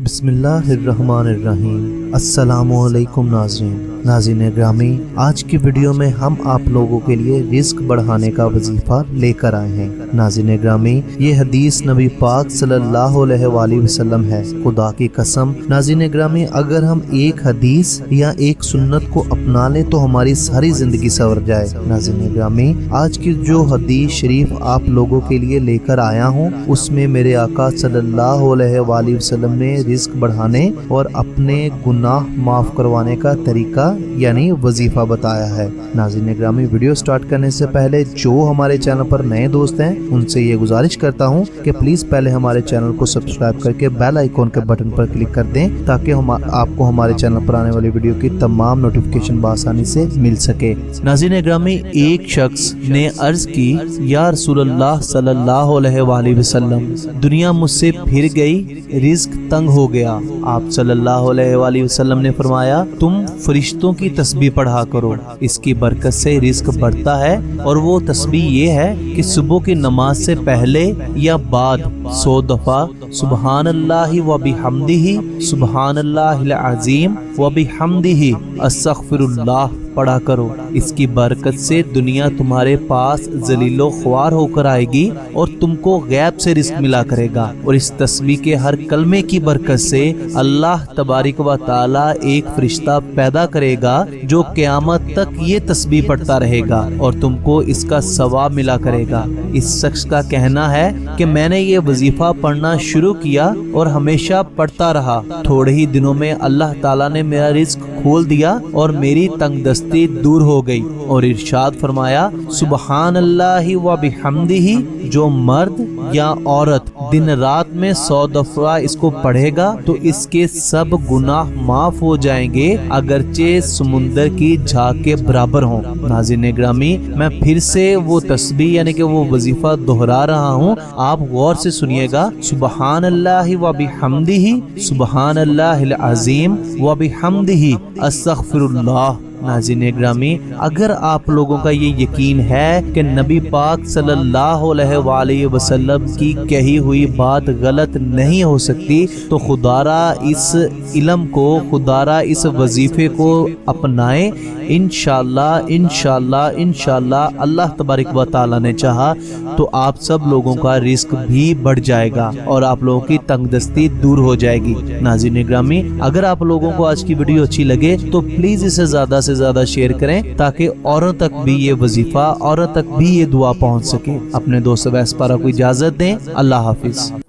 बिस्मिल्लाहिर्रहमानिर्रहीम। अस्सलामुअलैकुम नाज़रीन ग्रामी, आज की वीडियो में हम आप लोगों के लिए रिस्क बढ़ाने का वजीफ़ा लेकर आए हैं। नाज़रीन ग्रामी, ये हदीस नबी पाक सल्लल्लाहु अलैहि वसल्लम है। खुदा की कसम नाज़रीन ग्रामी, अगर हम एक हदीस या एक सुन्नत को अपना लें तो हमारी सारी ज़िंदगी संवर जाए। नाज़रीन ग्रामी, आज की जो हदीस शरीफ आप लोगों के लिए लेकर आया हूँ उसमें मेरे आका सल्लल्लाहु अलैहि वसल्लम ने रिस्क बढ़ाने और अपने गुनाह माफ करवाने का तरीका यानी वजीफा बताया है। नाज़रीन ग्रामी, वीडियो स्टार्ट करने से पहले जो हमारे चैनल पर नए दोस्त हैं उनसे ये गुजारिश करता हूँ कि प्लीज पहले हमारे चैनल को सब्सक्राइब करके बेल आइकॉन के बटन पर क्लिक कर दें ताकि आपको हमारे चैनल पर आने वाली वीडियो की तमाम नोटिफिकेशन बआसानी से मिल सके। नाज़रीन ग्रामी, एक शख्स ने अर्ज की, या रसूलल्लाह सल्लल्लाहु अलैहि वसल्लम, दुनिया मुझसे फिर गई, रिस्क तंग हो गया। आप सल्लल्लाहु अलैहि वसल्लम ने फरमाया, तुम फरिश्तों की तस्बीह पढ़ा करो, इसकी बरकत से रिस्क बढ़ता है। और वो तस्बीह ये है कि सुबह की नमाज से पहले या बाद 100 दफा सुबहानल्लाहि व बिहम्दिही सुबहानल्लाहिल अज़ीम व बिहम्दिही अस्तगफिरुल्लाह पढ़ा करो। इसकी बरकत से दुनिया तुम्हारे पास जलीलो ख्वार होकर आएगी और तुमको गैब से रिस्क मिला करेगा। और इस तस्बीह के हर कलमे की बरकत से अल्लाह तबारिक व ताला एक फरिश्ता पैदा करेगा जो क़यामत तक ये तस्बीह पढ़ता रहेगा और तुमको इसका सवाब मिला करेगा। इस शख्स का कहना है कि मैंने ये वजीफा पढ़ना शुरू किया और हमेशा पढ़ता रहा। थोड़े ही दिनों में अल्लाह ताला ने मेरा रिस्क खोल दिया और मेरी तंगदस्ती दूर हो गई। और इरशाद फरमाया, सुबहान अल्लाहि व बिहम्दिही, जो मर्द या औरत दिन रात में 100 दफा इसको पढ़ेगा तो इसके सब गुनाह माफ हो जाएंगे, अगरचे समुंदर की झाग के बराबर हों। नाज़रीन ग्रामी, मैं फिर से वो तस्बीह यानी कि वो वजीफा दोहरा रहा हूँ, आप गौर से सुनिएगा। सुबहान अल्लाहि व बिहम्दिही सुबहान अल्लाहिल अज़ीम व बिहम्दिही अस्तगफिरुल्लाह। नाज़रीन ग्रामी, अगर आप लोगों का ये यकीन है कि नबी पाक सल्लल्लाहु अलैहि वसल्लम की कही हुई बात गलत नहीं हो सकती तो खुदारा इस इल्म को, खुदारा इस वजीफे को अपनाएं। इंशाअल्लाह इंशाअल्लाह इंशाअल्लाह अल्लाह तबारिक व ताला ने चाहा तो आप सब लोगों का रिस्क भी बढ़ जाएगा और आप लोगों की तंगदस्ती दूर हो जाएगी। नाज़रीन ग्रामी, अगर आप लोगों को आज की वीडियो अच्छी लगे तो प्लीज इसे ज्यादा से ज्यादा शेयर करें ताकि औरों तक भी ये वजीफा, औरों तक भी ये दुआ पहुंच सके। अपने दोस्त वैस पारा को इजाजत दें। अल्लाह हाफिज।